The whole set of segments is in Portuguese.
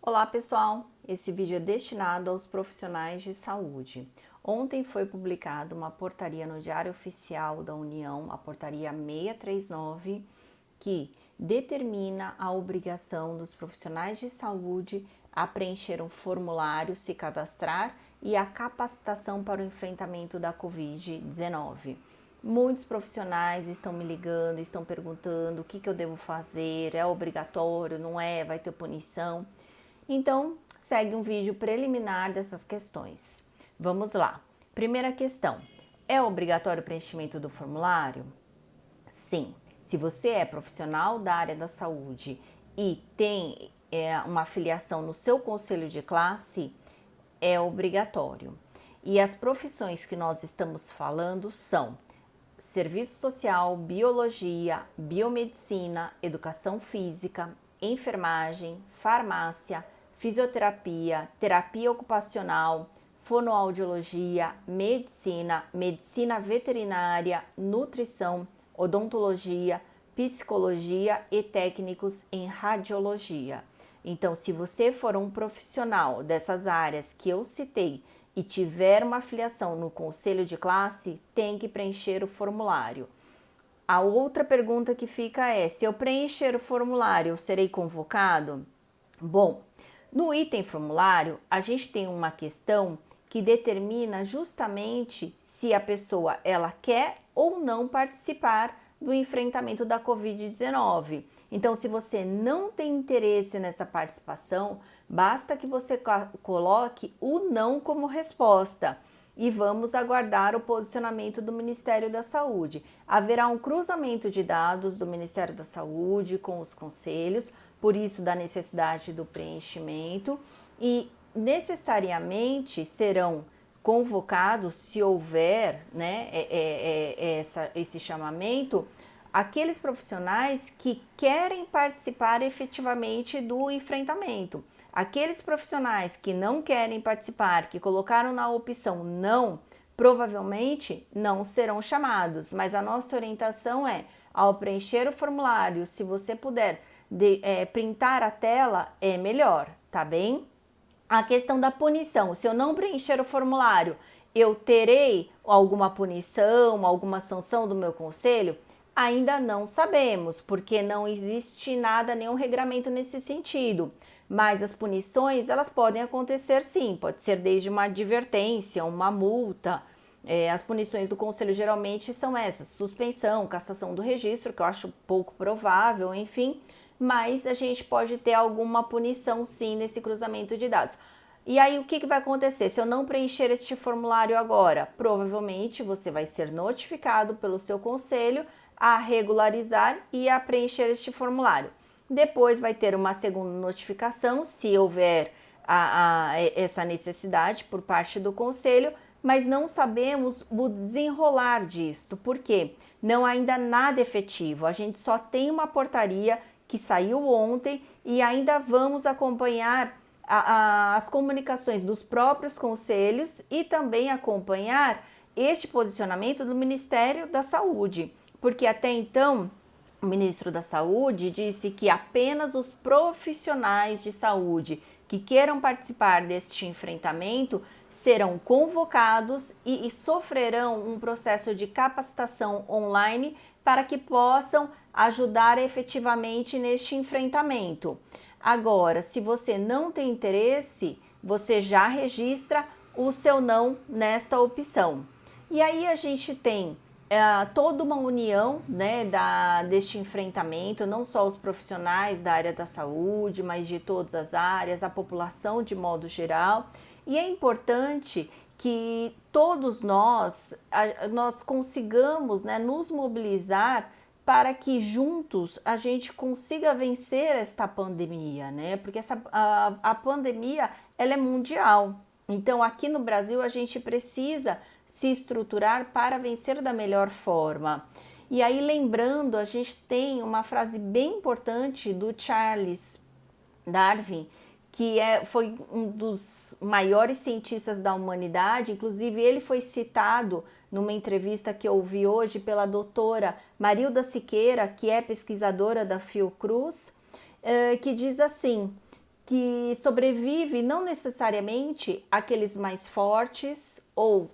Olá pessoal, esse vídeo é destinado aos profissionais de saúde. Ontem foi publicada uma portaria no Diário Oficial da União, a portaria 639, que determina a obrigação dos profissionais de saúde a preencher um formulário, se cadastrar e a capacitação para o enfrentamento da Covid-19. Muitos profissionais estão me ligando, estão perguntando o que eu devo fazer, é obrigatório, não é, vai ter punição. Então, segue um vídeo preliminar dessas questões. Vamos lá. Primeira questão: é obrigatório o preenchimento do formulário? Sim. Se você é profissional da área da saúde e tem uma filiação no seu conselho de classe, é obrigatório. E as profissões que nós estamos falando são serviço social, biologia, biomedicina, educação física, enfermagem, farmácia, fisioterapia, terapia ocupacional, fonoaudiologia, medicina, medicina veterinária, nutrição, odontologia, psicologia e técnicos em radiologia. Então, se você for um profissional dessas áreas que eu citei e tiver uma filiação no conselho de classe, tem que preencher o formulário. A outra pergunta que fica é: se eu preencher o formulário, eu serei convocado? Bom, no item formulário, a gente tem uma questão que determina justamente se a pessoa ela quer ou não participar do enfrentamento da Covid-19. Então, se você não tem interesse nessa participação, basta que você coloque o não como resposta e vamos aguardar o posicionamento do Ministério da Saúde. Haverá um cruzamento de dados do Ministério da Saúde com os conselhos, por isso da necessidade do preenchimento, e necessariamente serão convocados, se houver esse chamamento, aqueles profissionais que querem participar efetivamente do enfrentamento. Aqueles profissionais que não querem participar, que colocaram na opção não, provavelmente não serão chamados, mas a nossa orientação é, ao preencher o formulário, se você puder printar a tela, é melhor, tá bem? A questão da punição: se eu não preencher o formulário, eu terei alguma punição, alguma sanção do meu conselho? Ainda não sabemos, porque não existe nada, nenhum regramento nesse sentido. Mas as punições, elas podem acontecer sim, pode ser desde uma advertência, uma multa. As punições do conselho geralmente são essas: suspensão, cassação do registro, que eu acho pouco provável, enfim, mas a gente pode ter alguma punição sim nesse cruzamento de dados. E aí o que vai acontecer? Se eu não preencher este formulário agora, provavelmente você vai ser notificado pelo seu conselho a regularizar e a preencher este formulário. Depois vai ter uma segunda notificação, se houver essa necessidade por parte do conselho, mas não sabemos o desenrolar disto, porque não há ainda nada efetivo. A gente só tem uma portaria que saiu ontem e ainda vamos acompanhar as comunicações dos próprios conselhos e também acompanhar este posicionamento do Ministério da Saúde, porque até então o ministro da Saúde disse que apenas os profissionais de saúde que queiram participar deste enfrentamento serão convocados e sofrerão um processo de capacitação online para que possam ajudar efetivamente neste enfrentamento. Agora, se você não tem interesse, você já registra o seu não nesta opção. E aí a gente tem toda uma união, né, deste enfrentamento, não só os profissionais da área da saúde, mas de todas as áreas, a população de modo geral. E é importante que todos nós consigamos, né, nos mobilizar para que juntos a gente consiga vencer esta pandemia, né? Porque a pandemia, ela é mundial. Então, aqui no Brasil, a gente precisa se estruturar para vencer da melhor forma. E aí, lembrando, a gente tem uma frase bem importante do Charles Darwin, que foi um dos maiores cientistas da humanidade. Inclusive ele foi citado numa entrevista que eu ouvi hoje pela doutora Marilda Siqueira, que é pesquisadora da Fiocruz, que diz assim, que sobrevive não necessariamente aqueles mais fortes ou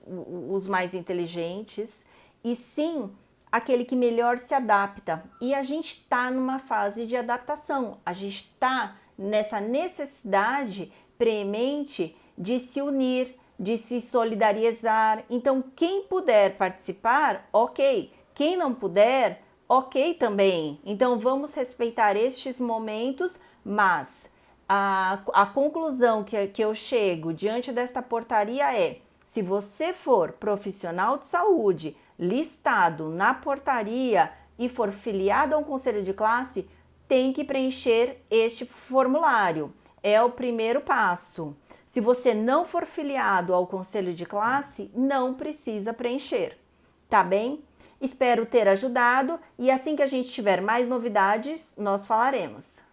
os mais inteligentes, e sim aquele que melhor se adapta. E a gente está numa fase de adaptação, a gente está nessa necessidade premente de se unir, de se solidarizar. Então, quem puder participar, ok. Quem não puder, ok também. Então, vamos respeitar estes momentos, mas a conclusão que eu chego diante desta portaria é: se você for profissional de saúde listado na portaria e for filiado a um conselho de classe, tem que preencher este formulário. É o primeiro passo. Se você não for filiado ao conselho de classe, não precisa preencher, tá bem? Espero ter ajudado e assim que a gente tiver mais novidades, nós falaremos.